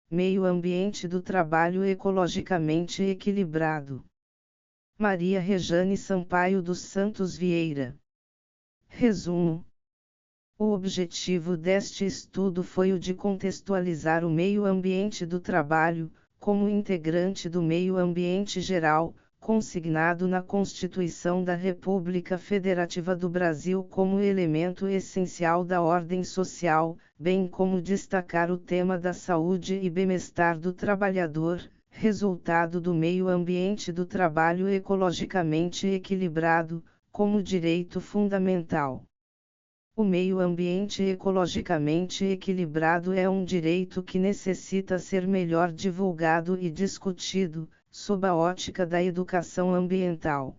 meio ambiente do trabalho ecologicamente equilibrado. Maria Rejane Sampaio dos Santos Vieira. Resumo. O objetivo deste estudo foi o de contextualizar o meio ambiente do trabalho, como integrante do meio ambiente geral, consignado na Constituição da República Federativa do Brasil como elemento essencial da ordem social, bem como destacar o tema da saúde e bem-estar do trabalhador, resultado do meio ambiente do trabalho ecologicamente equilibrado, como direito fundamental. O meio ambiente ecologicamente equilibrado é um direito que necessita ser melhor divulgado e discutido, sob a ótica da educação ambiental.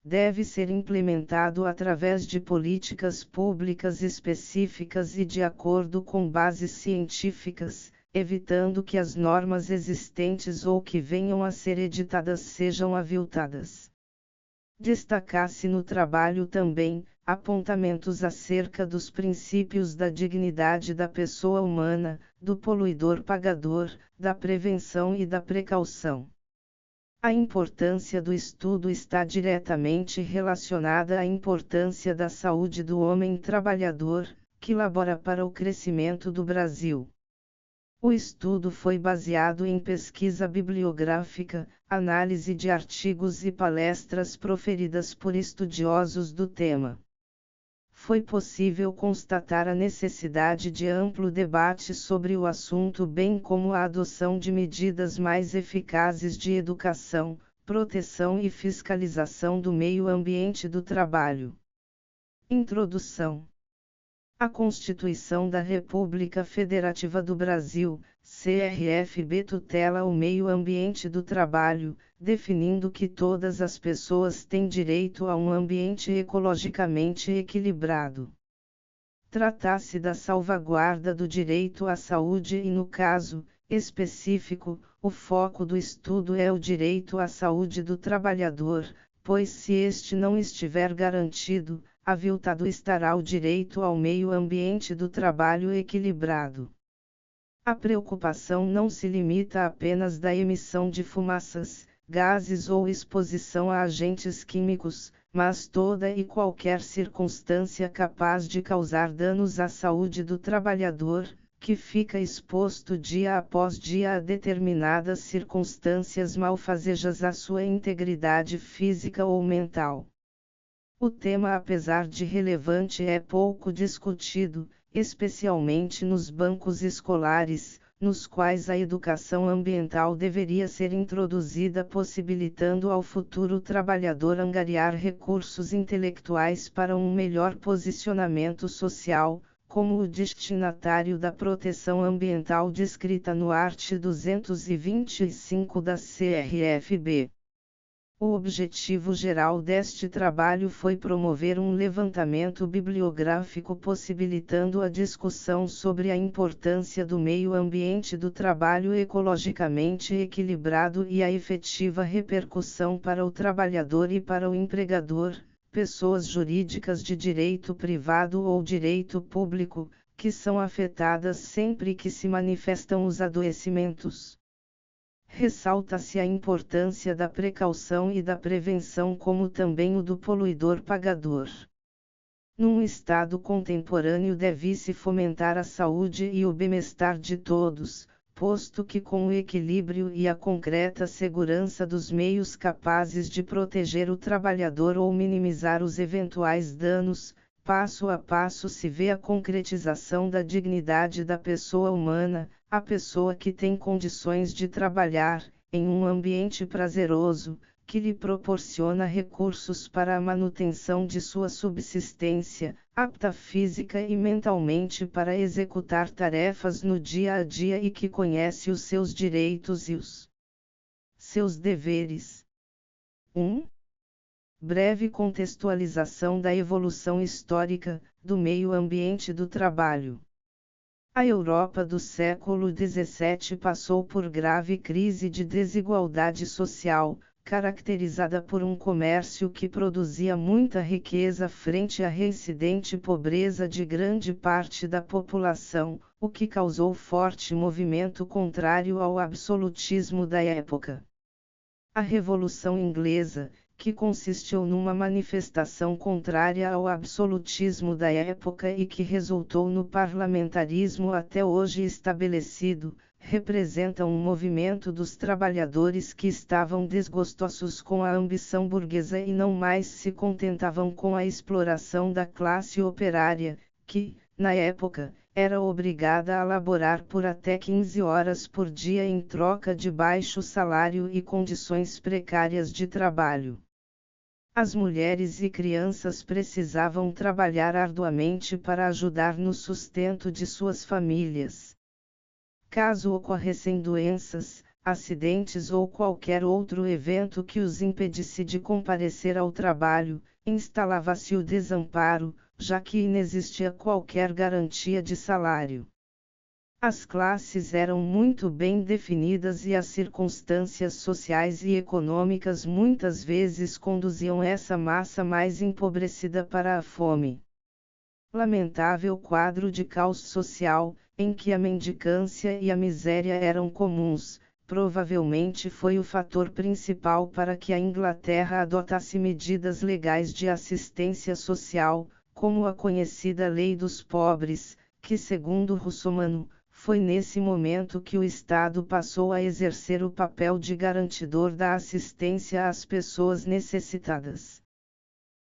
Deve ser implementado através de políticas públicas específicas e de acordo com bases científicas, evitando que as normas existentes ou que venham a ser editadas sejam aviltadas. Destacar-se no trabalho também apontamentos acerca dos princípios da dignidade da pessoa humana, do poluidor-pagador, da prevenção e da precaução. A importância do estudo está diretamente relacionada à importância da saúde do homem trabalhador, que labora para o crescimento do Brasil. O estudo foi baseado em pesquisa bibliográfica, análise de artigos e palestras proferidas por estudiosos do tema. Foi possível constatar a necessidade de amplo debate sobre o assunto, bem como a adoção de medidas mais eficazes de educação, proteção e fiscalização do meio ambiente do trabalho. Introdução. A Constituição da República Federativa do Brasil, CRFB, tutela o meio ambiente do trabalho, definindo que todas as pessoas têm direito a um ambiente ecologicamente equilibrado. Trata-se da salvaguarda do direito à saúde e, no caso específico, o foco do estudo é o direito à saúde do trabalhador, pois se este não estiver garantido, aviltado estará o direito ao meio ambiente do trabalho equilibrado. A preocupação não se limita apenas da emissão de fumaças, gases ou exposição a agentes químicos, mas toda e qualquer circunstância capaz de causar danos à saúde do trabalhador, que fica exposto dia após dia a determinadas circunstâncias malfazejas à sua integridade física ou mental. O tema, apesar de relevante, é pouco discutido, especialmente nos bancos escolares, nos quais a educação ambiental deveria ser introduzida, possibilitando ao futuro trabalhador angariar recursos intelectuais para um melhor posicionamento social, como o destinatário da proteção ambiental descrita no art. 225 da CRFB. O objetivo geral deste trabalho foi promover um levantamento bibliográfico possibilitando a discussão sobre a importância do meio ambiente do trabalho ecologicamente equilibrado e a efetiva repercussão para o trabalhador e para o empregador, pessoas jurídicas de direito privado ou direito público, que são afetadas sempre que se manifestam os adoecimentos. Ressalta-se a importância da precaução e da prevenção, como também o do poluidor-pagador. Num Estado contemporâneo deve-se fomentar a saúde e o bem-estar de todos, posto que com o equilíbrio e a concreta segurança dos meios capazes de proteger o trabalhador ou minimizar os eventuais danos, passo a passo se vê a concretização da dignidade da pessoa humana, a pessoa que tem condições de trabalhar, em um ambiente prazeroso, que lhe proporciona recursos para a manutenção de sua subsistência, apta física e mentalmente para executar tarefas no dia a dia e que conhece os seus direitos e os seus deveres. 1. Breve contextualização da evolução histórica do meio ambiente do trabalho. A Europa do século XVII passou por grave crise de desigualdade social, caracterizada por um comércio que produzia muita riqueza frente à reincidente pobreza de grande parte da população, o que causou forte movimento contrário ao absolutismo da época. A Revolução Inglesa, que consistiu numa manifestação contrária ao absolutismo da época e que resultou no parlamentarismo até hoje estabelecido, representa um movimento dos trabalhadores que estavam desgostosos com a ambição burguesa e não mais se contentavam com a exploração da classe operária, que, na época, era obrigada a laborar por até 15 horas por dia em troca de baixo salário e condições precárias de trabalho. As mulheres e crianças precisavam trabalhar arduamente para ajudar no sustento de suas famílias. Caso ocorressem doenças, acidentes ou qualquer outro evento que os impedisse de comparecer ao trabalho, instalava-se o desamparo, já que inexistia qualquer garantia de salário. As classes eram muito bem definidas e as circunstâncias sociais e econômicas muitas vezes conduziam essa massa mais empobrecida para a fome. Lamentável quadro de caos social, em que a mendicância e a miséria eram comuns, provavelmente foi o fator principal para que a Inglaterra adotasse medidas legais de assistência social, como a conhecida Lei dos Pobres, que segundo Russomano, foi nesse momento que o Estado passou a exercer o papel de garantidor da assistência às pessoas necessitadas.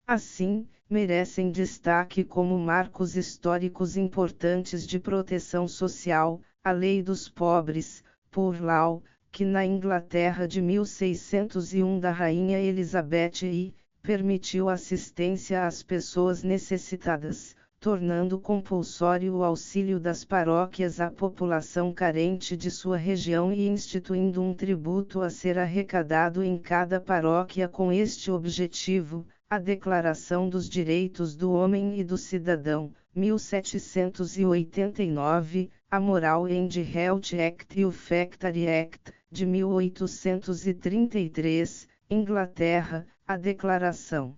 Assim, merecem destaque como marcos históricos importantes de proteção social, a Lei dos Pobres, Poor Law, que na Inglaterra de 1601 da Rainha Elizabeth I, permitiu assistência às pessoas necessitadas, tornando compulsório o auxílio das paróquias à população carente de sua região e instituindo um tributo a ser arrecadado em cada paróquia com este objetivo, a Declaração dos Direitos do Homem e do Cidadão, 1789, a Moral and Health Act e o Factory Act, de 1833, Inglaterra, a Declaração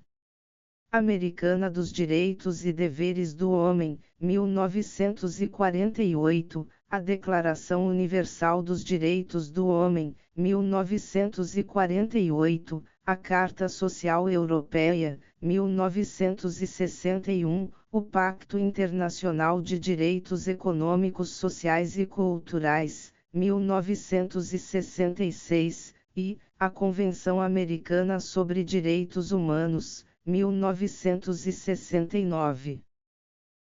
Americana dos Direitos e Deveres do Homem, 1948, a Declaração Universal dos Direitos do Homem, 1948, a Carta Social Europeia, 1961, o Pacto Internacional de Direitos Econômicos, Sociais e Culturais, 1966, e a Convenção Americana sobre Direitos Humanos, 1969.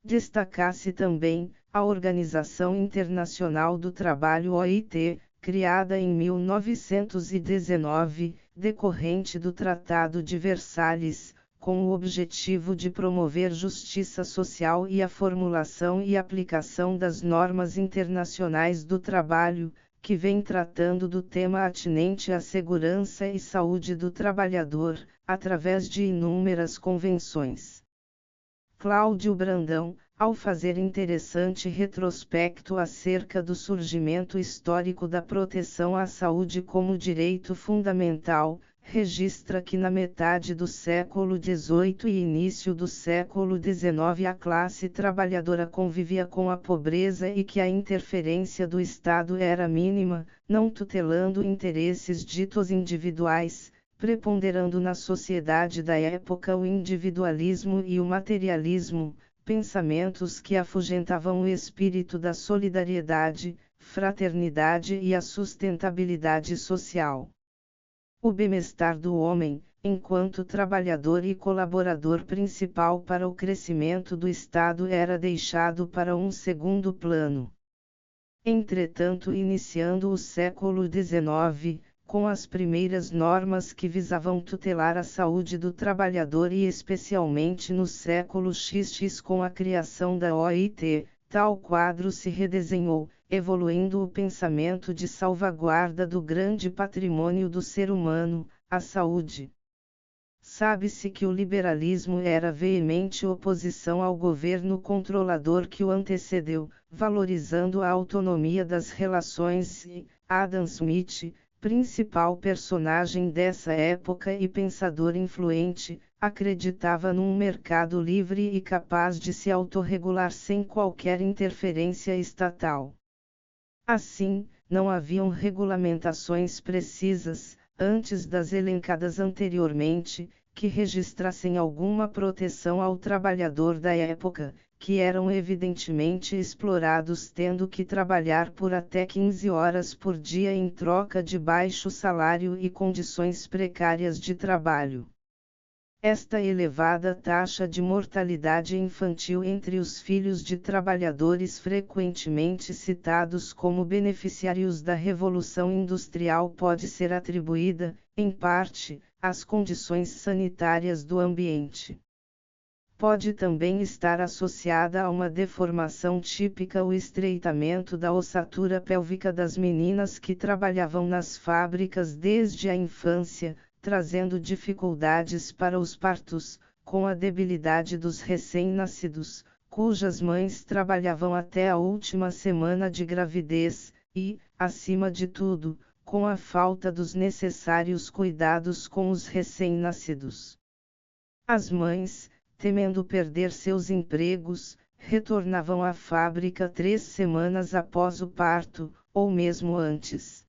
Destaca-se também a Organização Internacional do Trabalho (OIT), criada em 1919, decorrente do Tratado de Versalhes, com o objetivo de promover justiça social e a formulação e aplicação das normas internacionais do trabalho, que vem tratando do tema atinente à segurança e saúde do trabalhador, através de inúmeras convenções. Cláudio Brandão, ao fazer interessante retrospecto acerca do surgimento histórico da proteção à saúde como direito fundamental, registra que na metade do século XVIII e início do século XIX a classe trabalhadora convivia com a pobreza e que a interferência do Estado era mínima, não tutelando interesses ditos individuais, preponderando na sociedade da época o individualismo e o materialismo, pensamentos que afugentavam o espírito da solidariedade, fraternidade e a sustentabilidade social. O bem-estar do homem, enquanto trabalhador e colaborador principal para o crescimento do Estado, era deixado para um segundo plano. Entretanto, iniciando o século XIX, com as primeiras normas que visavam tutelar a saúde do trabalhador e especialmente no século XX com a criação da OIT, tal quadro se redesenhou, evoluindo o pensamento de salvaguarda do grande patrimônio do ser humano, a saúde. Sabe-se que o liberalismo era veemente oposição ao governo controlador que o antecedeu, valorizando a autonomia das relações e, Adam Smith, principal personagem dessa época e pensador influente, acreditava num mercado livre e capaz de se autorregular sem qualquer interferência estatal. Assim, não haviam regulamentações precisas, antes das elencadas anteriormente, que registrassem alguma proteção ao trabalhador da época, que eram evidentemente explorados tendo que trabalhar por até 15 horas por dia em troca de baixo salário e condições precárias de trabalho. Esta elevada taxa de mortalidade infantil entre os filhos de trabalhadores frequentemente citados como beneficiários da Revolução Industrial pode ser atribuída, em parte, às condições sanitárias do ambiente. Pode também estar associada a uma deformação típica, o estreitamento da ossatura pélvica das meninas que trabalhavam nas fábricas desde a infância, trazendo dificuldades para os partos, com a debilidade dos recém-nascidos, cujas mães trabalhavam até a última semana de gravidez, e, acima de tudo, com a falta dos necessários cuidados com os recém-nascidos. As mães, temendo perder seus empregos, retornavam à fábrica 3 semanas após o parto, ou mesmo antes.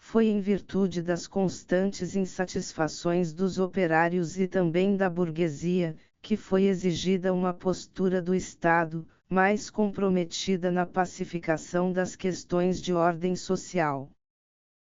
Foi em virtude das constantes insatisfações dos operários e também da burguesia, que foi exigida uma postura do Estado, mais comprometida na pacificação das questões de ordem social.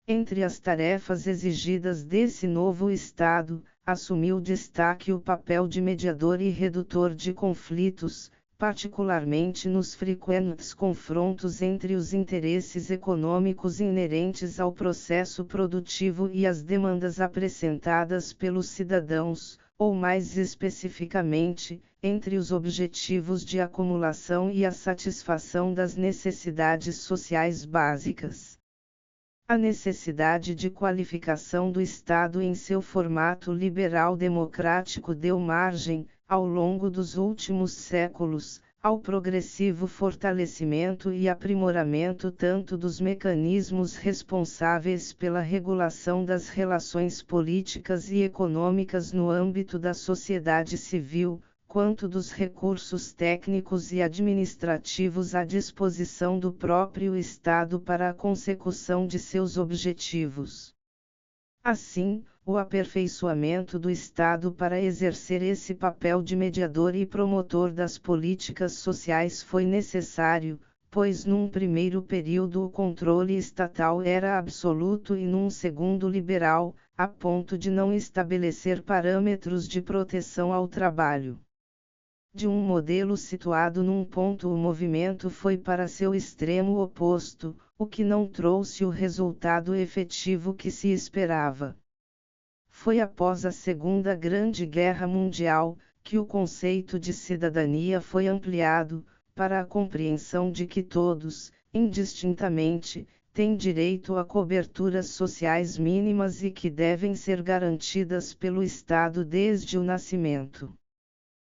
Entre as tarefas exigidas desse novo Estado, assumiu destaque o papel de mediador e redutor de conflitos, particularmente nos frequentes confrontos entre os interesses econômicos inerentes ao processo produtivo e as demandas apresentadas pelos cidadãos, ou mais especificamente, entre os objetivos de acumulação e a satisfação das necessidades sociais básicas. A necessidade de qualificação do Estado em seu formato liberal-democrático deu margem, ao longo dos últimos séculos, ao progressivo fortalecimento e aprimoramento tanto dos mecanismos responsáveis pela regulação das relações políticas e econômicas no âmbito da sociedade civil, quanto dos recursos técnicos e administrativos à disposição do próprio Estado para a consecução de seus objetivos. Assim, o aperfeiçoamento do Estado para exercer esse papel de mediador e promotor das políticas sociais foi necessário, pois num primeiro período o controle estatal era absoluto e num segundo liberal, a ponto de não estabelecer parâmetros de proteção ao trabalho. De um modelo situado num ponto, o movimento foi para seu extremo oposto, o que não trouxe o resultado efetivo que se esperava. Foi após a Segunda Grande Guerra Mundial, que o conceito de cidadania foi ampliado, para a compreensão de que todos, indistintamente, têm direito a coberturas sociais mínimas e que devem ser garantidas pelo Estado desde o nascimento.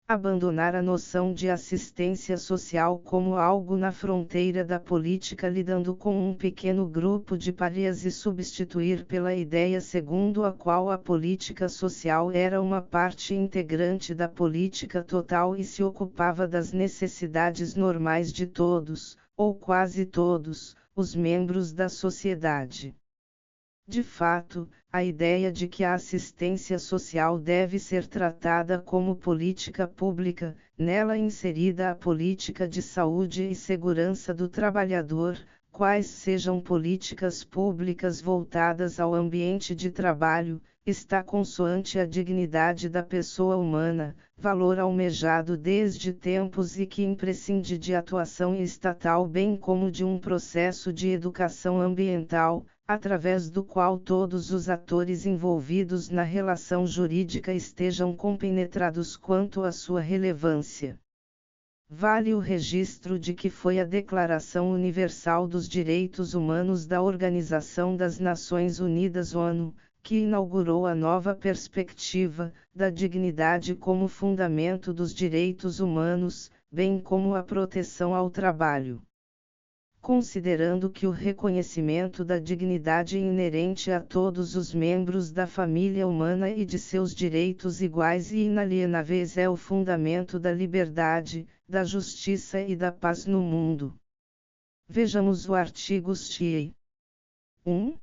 Abandonar a noção de assistência social como algo na fronteira da política lidando com um pequeno grupo de párias e substituir pela ideia segundo a qual a política social era uma parte integrante da política total e se ocupava das necessidades normais de todos, ou quase todos, os membros da sociedade. De fato, a ideia de que a assistência social deve ser tratada como política pública, nela inserida a política de saúde e segurança do trabalhador, quais sejam políticas públicas voltadas ao ambiente de trabalho, está consoante a dignidade da pessoa humana, valor almejado desde tempos e que imprescinde de atuação estatal bem como de um processo de educação ambiental, através do qual todos os atores envolvidos na relação jurídica estejam compenetrados quanto à sua relevância. Vale o registro de que foi a Declaração Universal dos Direitos Humanos da Organização das Nações Unidas (ONU), que inaugurou a nova perspectiva da dignidade como fundamento dos direitos humanos, bem como a proteção ao trabalho. considerando que o reconhecimento da dignidade inerente a todos os membros da família humana e de seus direitos iguais e inalienáveis é o fundamento da liberdade, da justiça e da paz no mundo. Vejamos o artigo 1.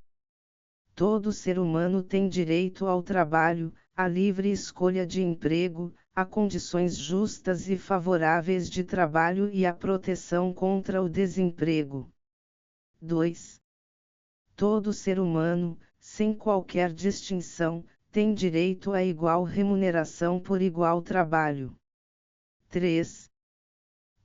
Todo ser humano tem direito ao trabalho, à livre escolha de emprego, a condições justas e favoráveis de trabalho e à proteção contra o desemprego. 2. Todo ser humano, sem qualquer distinção, tem direito a igual remuneração por igual trabalho. 3.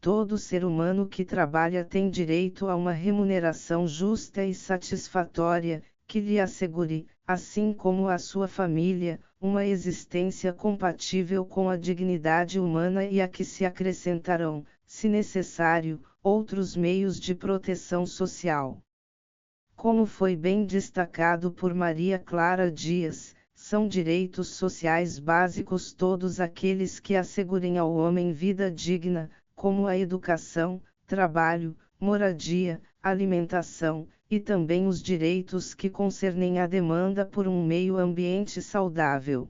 Todo ser humano que trabalha tem direito a uma remuneração justa e satisfatória, que lhe assegure, assim como a sua família, uma existência compatível com a dignidade humana e a que se acrescentarão, se necessário, outros meios de proteção social. Como foi bem destacado por Maria Clara Dias, são direitos sociais básicos todos aqueles que assegurem ao homem vida digna, como a educação, trabalho, moradia, alimentação, e também os direitos que concernem a demanda por um meio ambiente saudável.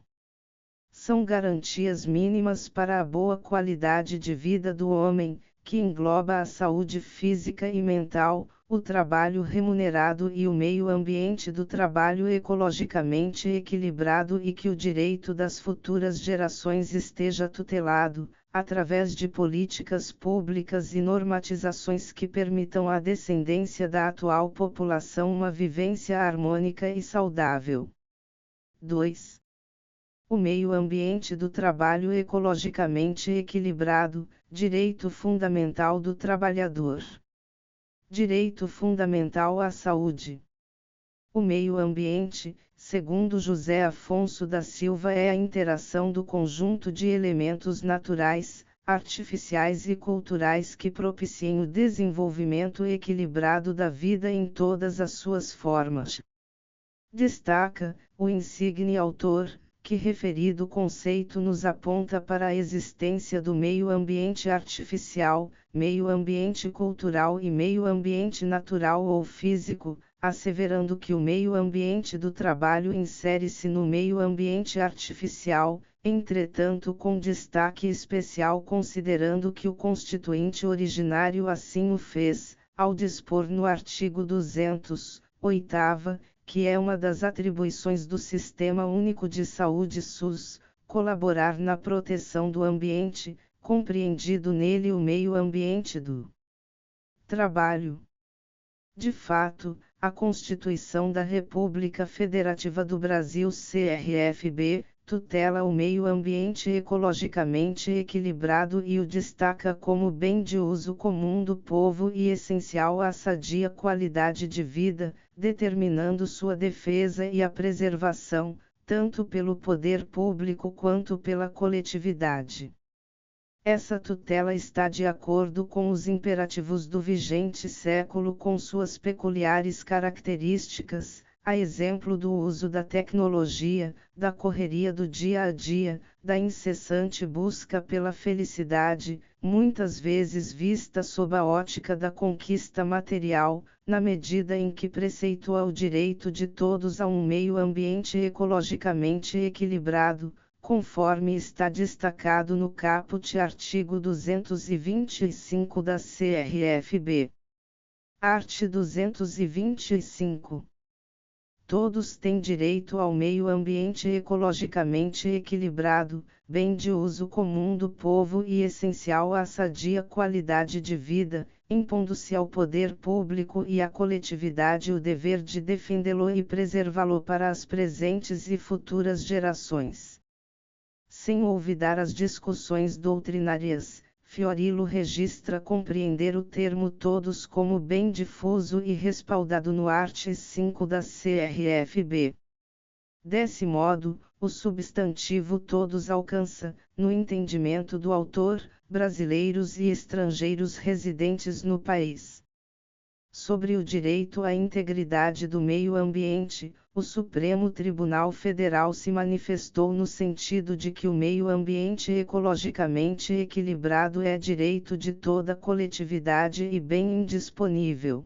São garantias mínimas para a boa qualidade de vida do homem, que engloba a saúde física e mental, o trabalho remunerado e o meio ambiente do trabalho ecologicamente equilibrado e que o direito das futuras gerações esteja tutelado, através de políticas públicas e normatizações que permitam à descendência da atual população uma vivência harmônica e saudável. 2. O meio ambiente do trabalho ecologicamente equilibrado, direito fundamental do trabalhador. Direito fundamental à saúde. O meio ambiente, segundo José Afonso da Silva, é a interação do conjunto de elementos naturais, artificiais e culturais que propiciem o desenvolvimento equilibrado da vida em todas as suas formas. Destaca, o insigne autor, que referido conceito nos aponta para a existência do meio ambiente artificial, meio ambiente cultural e meio ambiente natural ou físico, asseverando que o meio ambiente do trabalho insere-se no meio ambiente artificial, entretanto com destaque especial considerando que o Constituinte originário assim o fez, ao dispor no artigo 200, oitava, que é uma das atribuições do Sistema Único de Saúde SUS, colaborar na proteção do ambiente, compreendido nele o meio ambiente do trabalho. De fato, a Constituição da República Federativa do Brasil CRFB, tutela o meio ambiente ecologicamente equilibrado e o destaca como bem de uso comum do povo e essencial à sadia qualidade de vida, determinando sua defesa e a preservação, tanto pelo poder público quanto pela coletividade. Essa tutela está de acordo com os imperativos do vigente século com suas peculiares características, a exemplo do uso da tecnologia, da correria do dia a dia, da incessante busca pela felicidade, muitas vezes vista sob a ótica da conquista material, na medida em que preceitua o direito de todos a um meio ambiente ecologicamente equilibrado, conforme está destacado no caput artigo 225 da CRFB. Art. 225. Todos têm direito ao meio ambiente ecologicamente equilibrado, bem de uso comum do povo e essencial à sadia qualidade de vida, impondo-se ao poder público e à coletividade o dever de defendê-lo e preservá-lo para as presentes e futuras gerações. Sem olvidar as discussões doutrinárias, Fiorillo registra compreender o termo todos como bem difuso e respaldado no art. 5 da CRFB. Desse modo, o substantivo todos alcança, no entendimento do autor, brasileiros e estrangeiros residentes no país. Sobre o direito à integridade do meio ambiente, o Supremo Tribunal Federal se manifestou no sentido de que o meio ambiente ecologicamente equilibrado é direito de toda a coletividade e bem indisponível.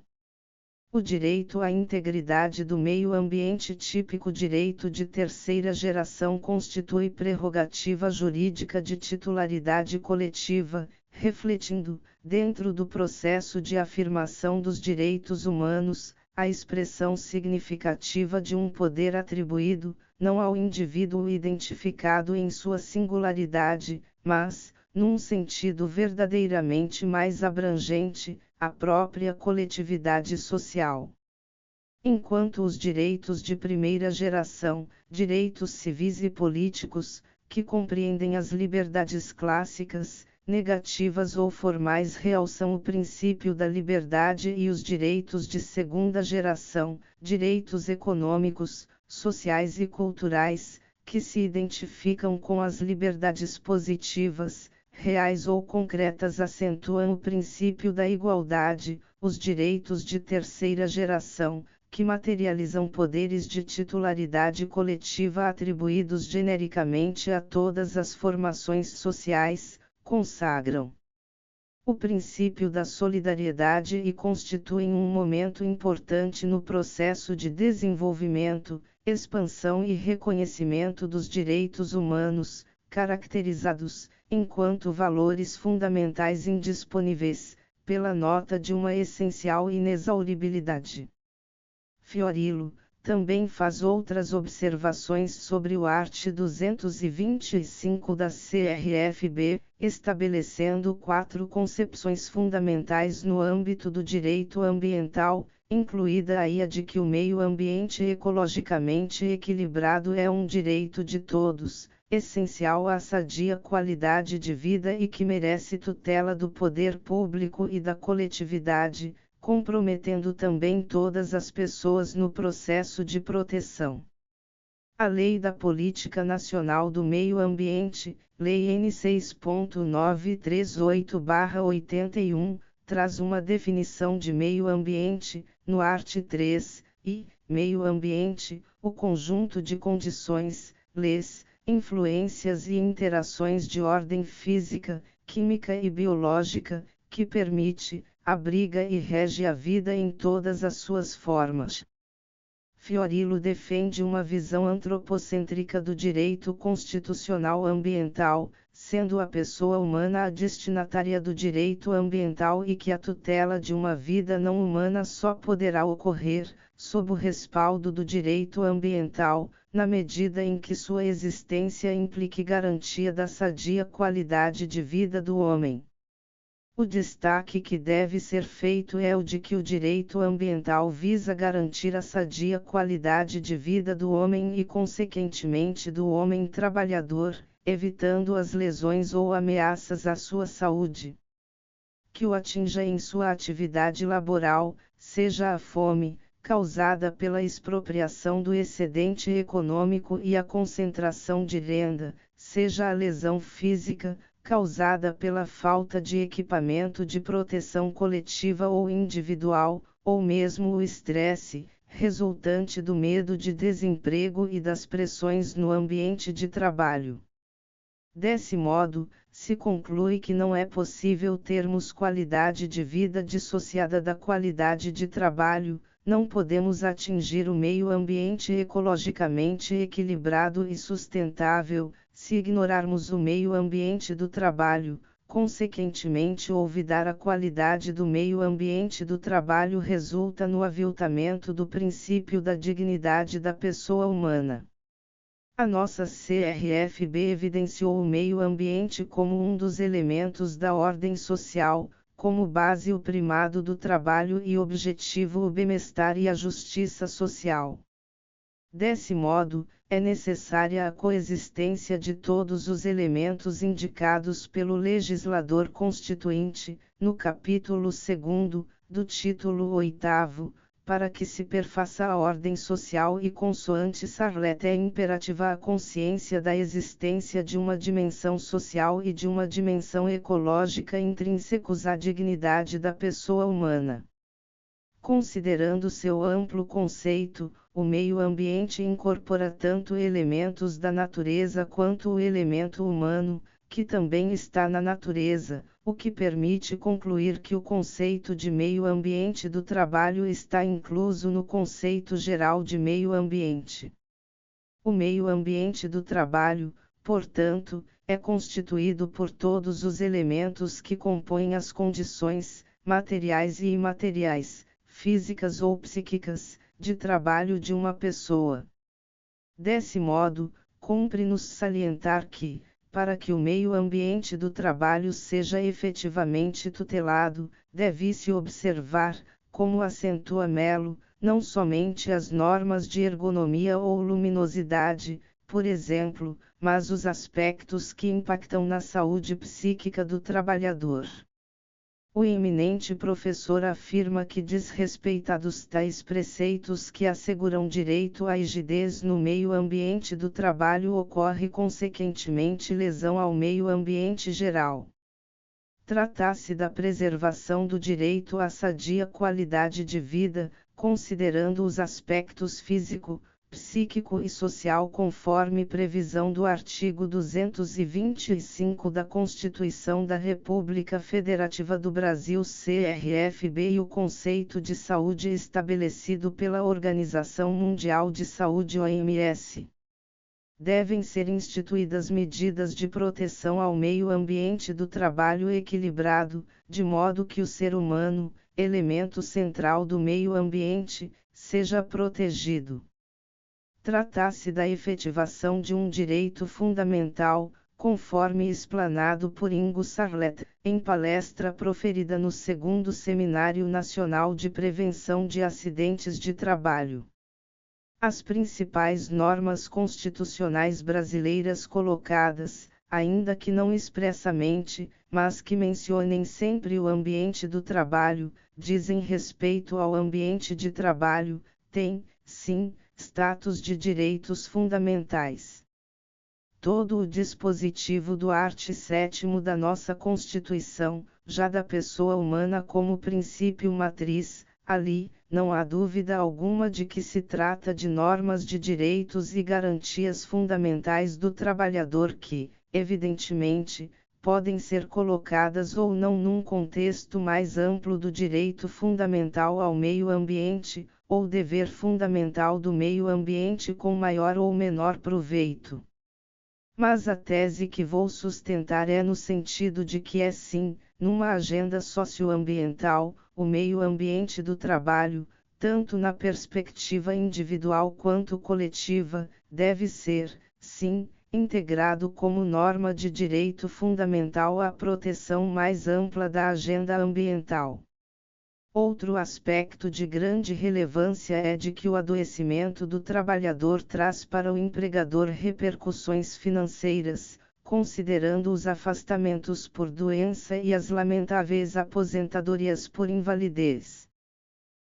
O direito à integridade do meio ambiente, típico direito de terceira geração, constitui prerrogativa jurídica de titularidade coletiva, refletindo, dentro do processo de afirmação dos direitos humanos, a expressão significativa de um poder atribuído, não ao indivíduo identificado em sua singularidade, mas, num sentido verdadeiramente mais abrangente, à própria coletividade social. Enquanto os direitos de primeira geração, direitos civis e políticos, que compreendem as liberdades clássicas, negativas ou formais, realçam o princípio da liberdade, e os direitos de segunda geração, direitos econômicos, sociais e culturais, que se identificam com as liberdades positivas, reais ou concretas, acentuam o princípio da igualdade. Os direitos de terceira geração, que materializam poderes de titularidade coletiva atribuídos genericamente a todas as formações sociais, consagram o princípio da solidariedade e constituem um momento importante no processo de desenvolvimento, expansão e reconhecimento dos direitos humanos, caracterizados, enquanto valores fundamentais indisponíveis, pela nota de uma essencial inexauribilidade. Fiorilo também faz outras observações sobre o art. 225 da CRFB, estabelecendo 4 concepções fundamentais no âmbito do direito ambiental, incluída aí a de que o meio ambiente ecologicamente equilibrado é um direito de todos, essencial à sadia qualidade de vida e que merece tutela do poder público e da coletividade, comprometendo também todas as pessoas no processo de proteção. A Lei da Política Nacional do Meio Ambiente, Lei N. 6.938/81, traz uma definição de meio ambiente, no art. 3, e, meio ambiente, o conjunto de condições, leis, influências e interações de ordem física, química e biológica, que permite, abriga e rege a vida em todas as suas formas. Fiorilo defende uma visão antropocêntrica do direito constitucional ambiental, sendo a pessoa humana a destinatária do direito ambiental e que a tutela de uma vida não humana só poderá ocorrer, sob o respaldo do direito ambiental, na medida em que sua existência implique garantia da sadia qualidade de vida do homem. O destaque que deve ser feito é o de que o direito ambiental visa garantir a sadia qualidade de vida do homem e, consequentemente, do homem trabalhador, evitando as lesões ou ameaças à sua saúde que o atinja em sua atividade laboral, seja a fome, causada pela expropriação do excedente econômico e a concentração de renda, seja a lesão física, causada pela falta de equipamento de proteção coletiva ou individual, ou mesmo o estresse, resultante do medo de desemprego e das pressões no ambiente de trabalho. Desse modo, se conclui que não é possível termos qualidade de vida dissociada da qualidade de trabalho. Não podemos atingir o meio ambiente ecologicamente equilibrado e sustentável, se ignorarmos o meio ambiente do trabalho. Consequentemente, olvidar a qualidade do meio ambiente do trabalho resulta no aviltamento do princípio da dignidade da pessoa humana. A nossa CRFB evidenciou o meio ambiente como um dos elementos da ordem social, como base o primado do trabalho e objetivo o bem-estar e a justiça social. Desse modo, é necessária a coexistência de todos os elementos indicados pelo legislador constituinte, no capítulo 2º, do título 8º, para que se perfaça a ordem social e consoante Sarlet é imperativa a consciência da existência de uma dimensão social e de uma dimensão ecológica intrínsecos à dignidade da pessoa humana. Considerando seu amplo conceito, o meio ambiente incorpora tanto elementos da natureza quanto o elemento humano, que também está na natureza, o que permite concluir que o conceito de meio ambiente do trabalho está incluso no conceito geral de meio ambiente. O meio ambiente do trabalho, portanto, é constituído por todos os elementos que compõem as condições, materiais e imateriais, físicas ou psíquicas, de trabalho de uma pessoa. Desse modo, cumpre-nos salientar que, para que o meio ambiente do trabalho seja efetivamente tutelado, deve-se observar, como acentua Mello, não somente as normas de ergonomia ou luminosidade, por exemplo, mas os aspectos que impactam na saúde psíquica do trabalhador. O eminente professor afirma que desrespeitados tais preceitos que asseguram direito à rigidez no meio ambiente do trabalho, ocorre consequentemente lesão ao meio ambiente geral. Trata-se da preservação do direito à sadia qualidade de vida, considerando os aspectos físico, psíquico e social conforme previsão do artigo 225 da Constituição da República Federativa do Brasil (CRFB) e o conceito de saúde estabelecido pela Organização Mundial de Saúde (OMS). Devem ser instituídas medidas de proteção ao meio ambiente do trabalho equilibrado, de modo que o ser humano, elemento central do meio ambiente, seja protegido. Trata-se da efetivação de um direito fundamental, conforme explanado por Ingo Sarlet, em palestra proferida no 2º Seminário Nacional de Prevenção de Acidentes de Trabalho. As principais normas constitucionais brasileiras colocadas, ainda que não expressamente, mas que mencionem sempre o ambiente do trabalho, dizem respeito ao ambiente de trabalho, têm, sim, status de direitos fundamentais. Todo o dispositivo do art. 7º da nossa Constituição, já da pessoa humana como princípio matriz, ali, não há dúvida alguma de que se trata de normas de direitos e garantias fundamentais do trabalhador que, evidentemente, podem ser colocadas ou não num contexto mais amplo do direito fundamental ao meio ambiente, ou dever fundamental do meio ambiente com maior ou menor proveito. Mas a tese que vou sustentar é no sentido de que é sim, numa agenda socioambiental, o meio ambiente do trabalho, tanto na perspectiva individual quanto coletiva, deve ser, sim, integrado como norma de direito fundamental à proteção mais ampla da agenda ambiental. Outro aspecto de grande relevância é de que o adoecimento do trabalhador traz para o empregador repercussões financeiras, considerando os afastamentos por doença e as lamentáveis aposentadorias por invalidez.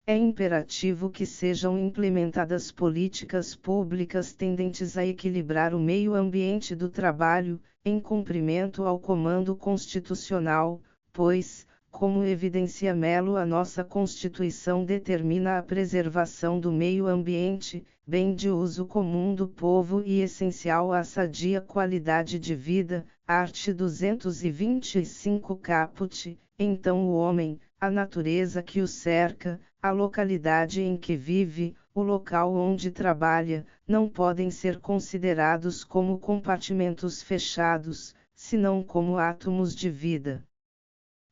É imperativo que sejam implementadas políticas públicas tendentes a equilibrar o meio ambiente do trabalho, em cumprimento ao comando constitucional, pois, como evidencia Mello, a nossa Constituição determina a preservação do meio ambiente, bem de uso comum do povo e essencial à sadia qualidade de vida, art. 225 caput, então o homem, a natureza que o cerca, a localidade em que vive, o local onde trabalha, não podem ser considerados como compartimentos fechados, senão como átomos de vida,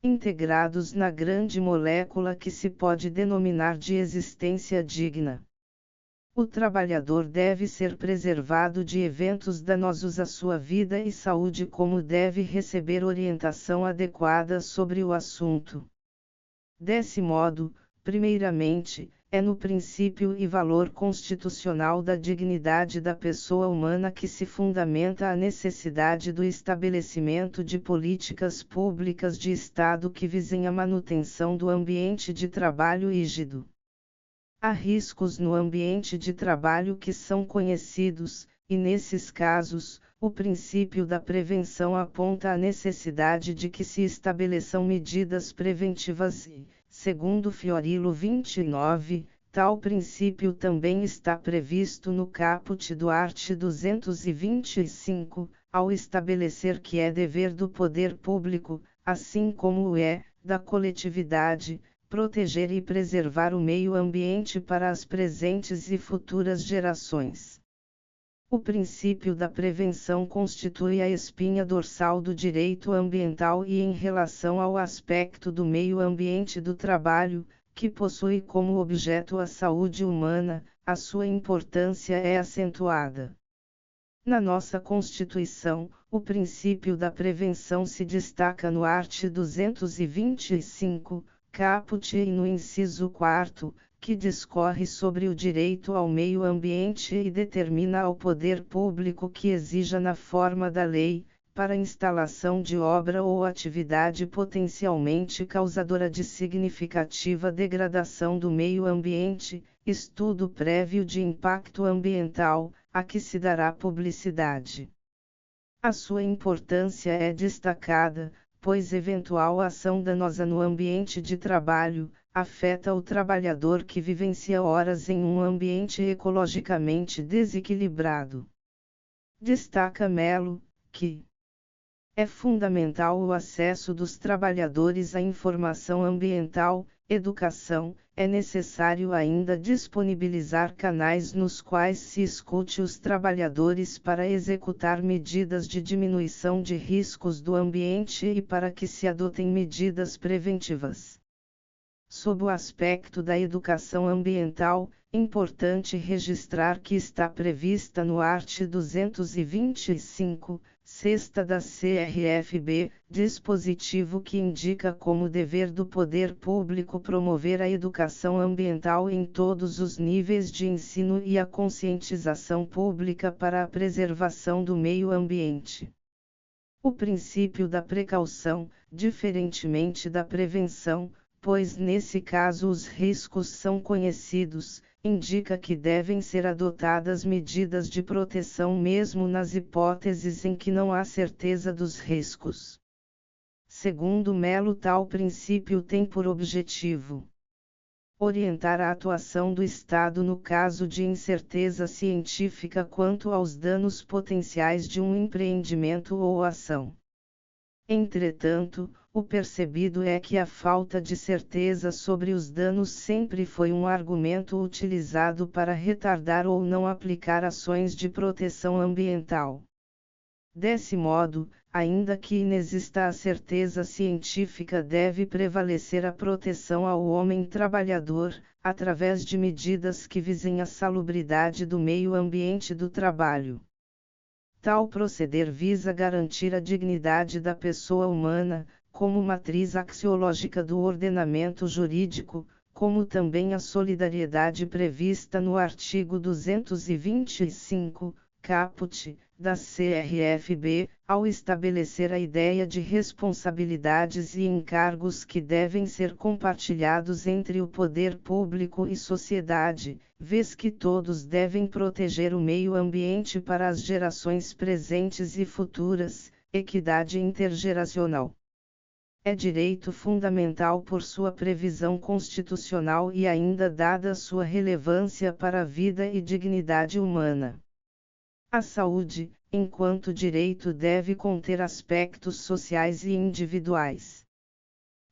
integrados na grande molécula que se pode denominar de existência digna. O trabalhador deve ser preservado de eventos danosos à sua vida e saúde, como deve receber orientação adequada sobre o assunto. Desse modo, primeiramente, é no princípio e valor constitucional da dignidade da pessoa humana que se fundamenta a necessidade do estabelecimento de políticas públicas de Estado que visem a manutenção do ambiente de trabalho rígido. Há riscos no ambiente de trabalho que são conhecidos, e nesses casos, o princípio da prevenção aponta a necessidade de que se estabeleçam medidas preventivas e, Segundo Fiorilo 29, tal princípio também está previsto no caput do art. 225, ao estabelecer que é dever do poder público, assim como o é, da coletividade, proteger e preservar o meio ambiente para as presentes e futuras gerações. O princípio da prevenção constitui a espinha dorsal do direito ambiental e em relação ao aspecto do meio ambiente do trabalho, que possui como objeto a saúde humana, a sua importância é acentuada. Na nossa Constituição, o princípio da prevenção se destaca no art. 225, caput e no inciso 4º, que discorre sobre o direito ao meio ambiente e determina ao poder público que exija na forma da lei, para instalação de obra ou atividade potencialmente causadora de significativa degradação do meio ambiente, estudo prévio de impacto ambiental, a que se dará publicidade. A sua importância é destacada, pois eventual ação danosa no ambiente de trabalho, afeta o trabalhador que vivencia horas em um ambiente ecologicamente desequilibrado. Destaca Melo, que é fundamental o acesso dos trabalhadores à informação ambiental, educação, é necessário ainda disponibilizar canais nos quais se escute os trabalhadores para executar medidas de diminuição de riscos do ambiente e para que se adotem medidas preventivas. Sob o aspecto da educação ambiental, importante registrar que está prevista no art. 225, sexta da CRFB, dispositivo que indica como dever do poder público promover a educação ambiental em todos os níveis de ensino e a conscientização pública para a preservação do meio ambiente. O princípio da precaução, diferentemente da prevenção, pois nesse caso os riscos são conhecidos, indica que devem ser adotadas medidas de proteção mesmo nas hipóteses em que não há certeza dos riscos. Segundo Melo, tal princípio tem por objetivo orientar a atuação do Estado no caso de incerteza científica quanto aos danos potenciais de um empreendimento ou ação. Entretanto, o percebido é que a falta de certeza sobre os danos sempre foi um argumento utilizado para retardar ou não aplicar ações de proteção ambiental. Desse modo, ainda que inexista a certeza científica, deve prevalecer a proteção ao homem trabalhador, através de medidas que visem a salubridade do meio ambiente do trabalho. Tal proceder visa garantir a dignidade da pessoa humana, como matriz axiológica do ordenamento jurídico, como também a solidariedade prevista no artigo 225, caput, da CRFB, ao estabelecer a ideia de responsabilidades e encargos que devem ser compartilhados entre o poder público e sociedade, vez que todos devem proteger o meio ambiente para as gerações presentes e futuras, equidade intergeracional. É direito fundamental por sua previsão constitucional e ainda dada sua relevância para a vida e dignidade humana. A saúde, enquanto direito, deve conter aspectos sociais e individuais.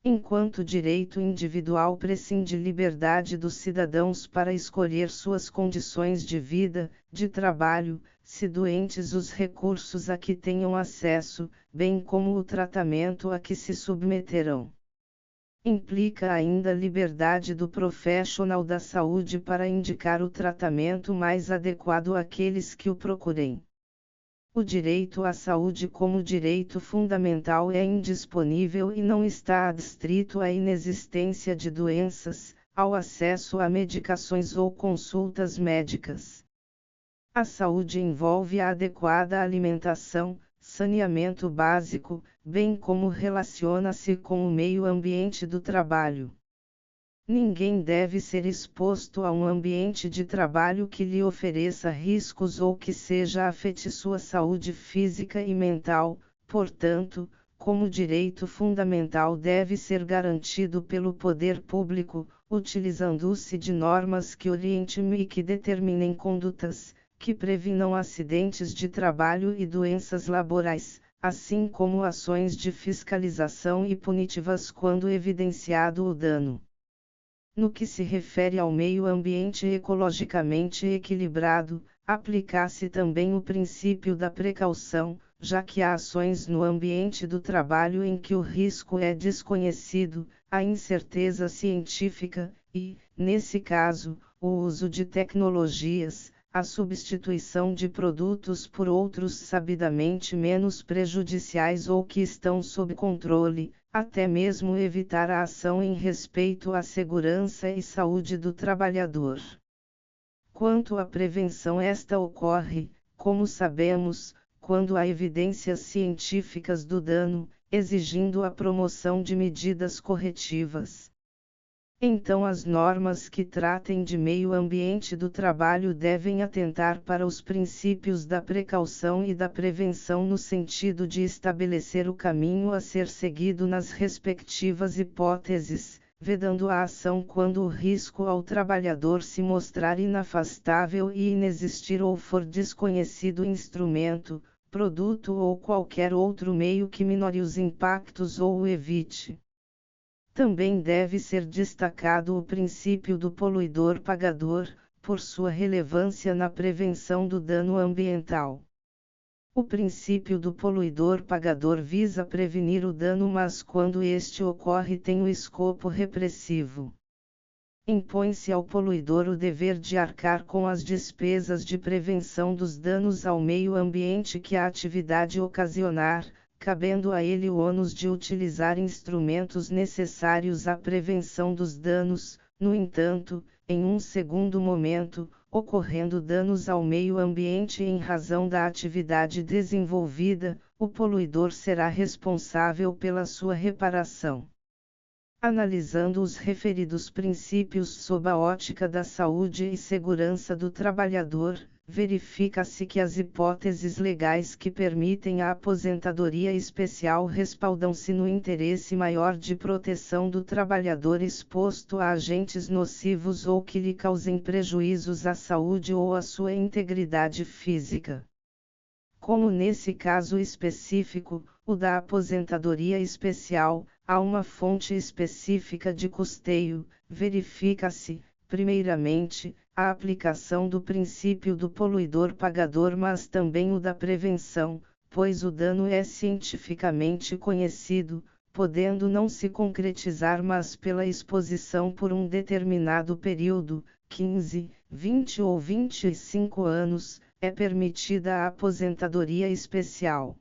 Enquanto direito individual, prescinde liberdade dos cidadãos para escolher suas condições de vida, de trabalho, se doentes os recursos a que tenham acesso, bem como o tratamento a que se submeterão. Implica ainda liberdade do profissional da saúde para indicar o tratamento mais adequado àqueles que o procurem. O direito à saúde como direito fundamental é indisponível e não está adstrito à inexistência de doenças, ao acesso a medicações ou consultas médicas. A saúde envolve a adequada alimentação, saneamento básico, bem como relaciona-se com o meio ambiente do trabalho. Ninguém deve ser exposto a um ambiente de trabalho que lhe ofereça riscos ou que seja afete sua saúde física e mental, portanto, como direito fundamental deve ser garantido pelo poder público, utilizando-se de normas que orientem e que determinem condutas, que previnam acidentes de trabalho e doenças laborais, assim como ações de fiscalização e punitivas quando evidenciado o dano. No que se refere ao meio ambiente ecologicamente equilibrado, aplica-se também o princípio da precaução, já que há ações no ambiente do trabalho em que o risco é desconhecido, a incerteza científica, e, nesse caso, o uso de tecnologias, a substituição de produtos por outros sabidamente menos prejudiciais ou que estão sob controle, até mesmo evitar a ação em respeito à segurança e saúde do trabalhador. Quanto à prevenção, esta ocorre, como sabemos, quando há evidências científicas do dano, exigindo a promoção de medidas corretivas. Então as normas que tratem de meio ambiente do trabalho devem atentar para os princípios da precaução e da prevenção no sentido de estabelecer o caminho a ser seguido nas respectivas hipóteses, vedando a ação quando o risco ao trabalhador se mostrar inafastável e inexistir ou for desconhecido instrumento, produto ou qualquer outro meio que minore os impactos ou o evite. Também deve ser destacado o princípio do poluidor-pagador, por sua relevância na prevenção do dano ambiental. O princípio do poluidor-pagador visa prevenir o dano, mas quando este ocorre tem o escopo repressivo. Impõe-se ao poluidor o dever de arcar com as despesas de prevenção dos danos ao meio ambiente que a atividade ocasionar, cabendo a ele o ônus de utilizar instrumentos necessários à prevenção dos danos. No entanto, em um segundo momento, ocorrendo danos ao meio ambiente em razão da atividade desenvolvida, o poluidor será responsável pela sua reparação. Analisando os referidos princípios sob a ótica da saúde e segurança do trabalhador, verifica-se que as hipóteses legais que permitem a aposentadoria especial respaldam-se no interesse maior de proteção do trabalhador exposto a agentes nocivos ou que lhe causem prejuízos à saúde ou à sua integridade física. Como nesse caso específico, o da aposentadoria especial, há uma fonte específica de custeio, verifica-se, primeiramente, a aplicação do princípio do poluidor-pagador, mas também o da prevenção, pois o dano é cientificamente conhecido, podendo não se concretizar mas pela exposição por um determinado período, 15, 20 ou 25 anos, é permitida a aposentadoria especial.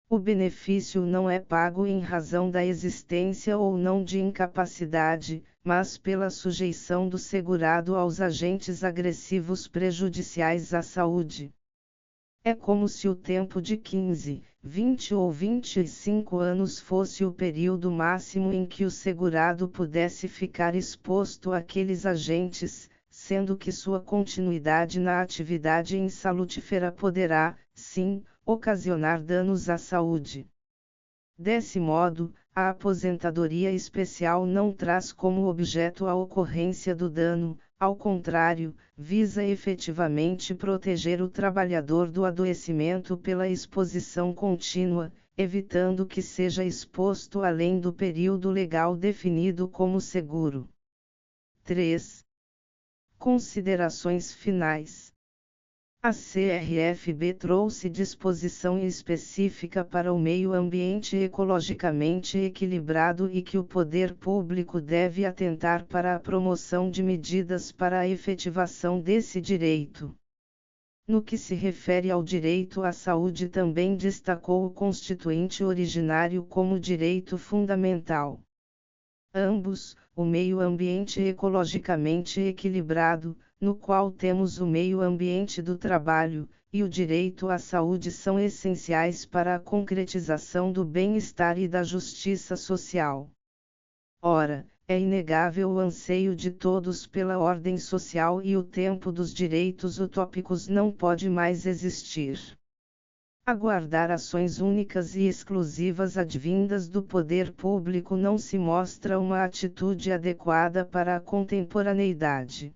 O benefício não é pago em razão da existência ou não de incapacidade, mas pela sujeição do segurado aos agentes agressivos prejudiciais à saúde. É como se o tempo de 15, 20 ou 25 anos fosse o período máximo em que o segurado pudesse ficar exposto àqueles agentes, sendo que sua continuidade na atividade insalutífera poderá, sim, ocasionar danos à saúde. Desse modo, a aposentadoria especial não traz como objeto a ocorrência do dano, ao contrário, visa efetivamente proteger o trabalhador do adoecimento pela exposição contínua, evitando que seja exposto além do período legal definido como seguro. 3. Considerações finais. A CRFB trouxe disposição específica para o meio ambiente ecologicamente equilibrado e que o poder público deve atentar para a promoção de medidas para a efetivação desse direito. No que se refere ao direito à saúde, também destacou o Constituinte originário como direito fundamental. Ambos, o meio ambiente ecologicamente equilibrado, no qual temos o meio ambiente do trabalho, e o direito à saúde são essenciais para a concretização do bem-estar e da justiça social. Ora, é inegável o anseio de todos pela ordem social e o tempo dos direitos utópicos não pode mais existir. Aguardar ações únicas e exclusivas advindas do poder público não se mostra uma atitude adequada para a contemporaneidade.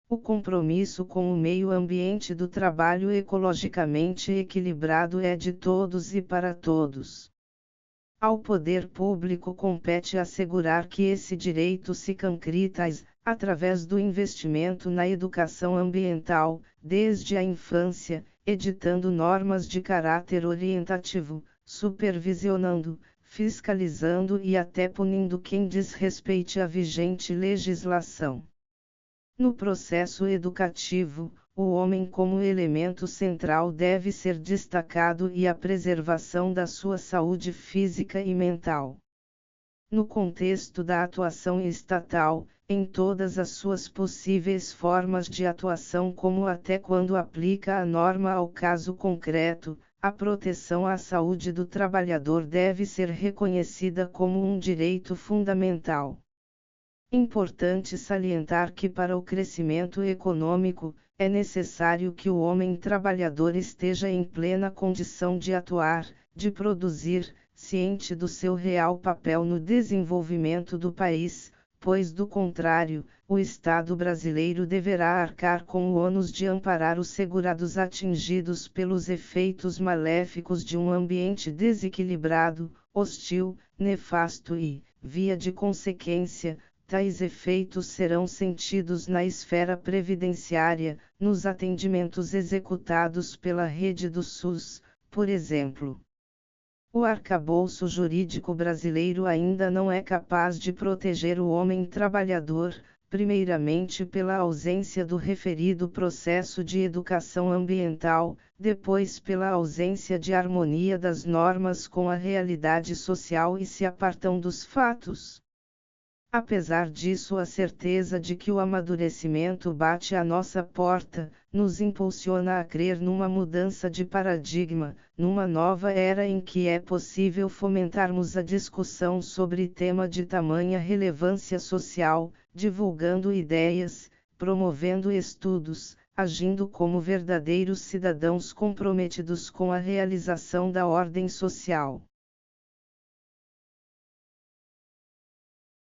O compromisso com o meio ambiente do trabalho ecologicamente equilibrado é de todos e para todos. Ao poder público compete assegurar que esse direito se concretize, através do investimento na educação ambiental, desde a infância, editando normas de caráter orientativo, supervisionando, fiscalizando e até punindo quem desrespeite a vigente legislação. No processo educativo, o homem como elemento central deve ser destacado e a preservação da sua saúde física e mental. No contexto da atuação estatal, em todas as suas possíveis formas de atuação, como até quando aplica a norma ao caso concreto, a proteção à saúde do trabalhador deve ser reconhecida como um direito fundamental. Importante salientar que para o crescimento econômico, é necessário que o homem trabalhador esteja em plena condição de atuar, de produzir, ciente do seu real papel no desenvolvimento do país, pois do contrário, o Estado brasileiro deverá arcar com o ônus de amparar os segurados atingidos pelos efeitos maléficos de um ambiente desequilibrado, hostil, nefasto e, via de consequência, tais efeitos serão sentidos na esfera previdenciária, nos atendimentos executados pela rede do SUS, por exemplo. O arcabouço jurídico brasileiro ainda não é capaz de proteger o homem trabalhador, primeiramente pela ausência do referido processo de educação ambiental, depois pela ausência de harmonia das normas com a realidade social e se apartam dos fatos. Apesar disso, a certeza de que o amadurecimento bate à nossa porta, nos impulsiona a crer numa mudança de paradigma, numa nova era em que é possível fomentarmos a discussão sobre tema de tamanha relevância social, divulgando ideias, promovendo estudos, agindo como verdadeiros cidadãos comprometidos com a realização da ordem social.